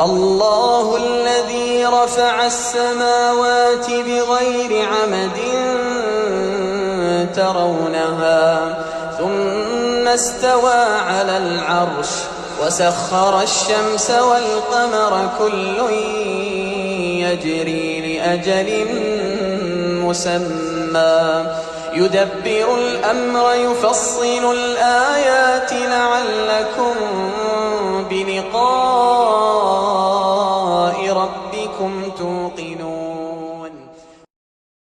الله الذي رفع السماوات بغير عمد ترونها ثم استوى على العرش وسخر الشمس والقمر كل يجري لأجل مسمى يدبر الأمر يفصل الآيات لعلكم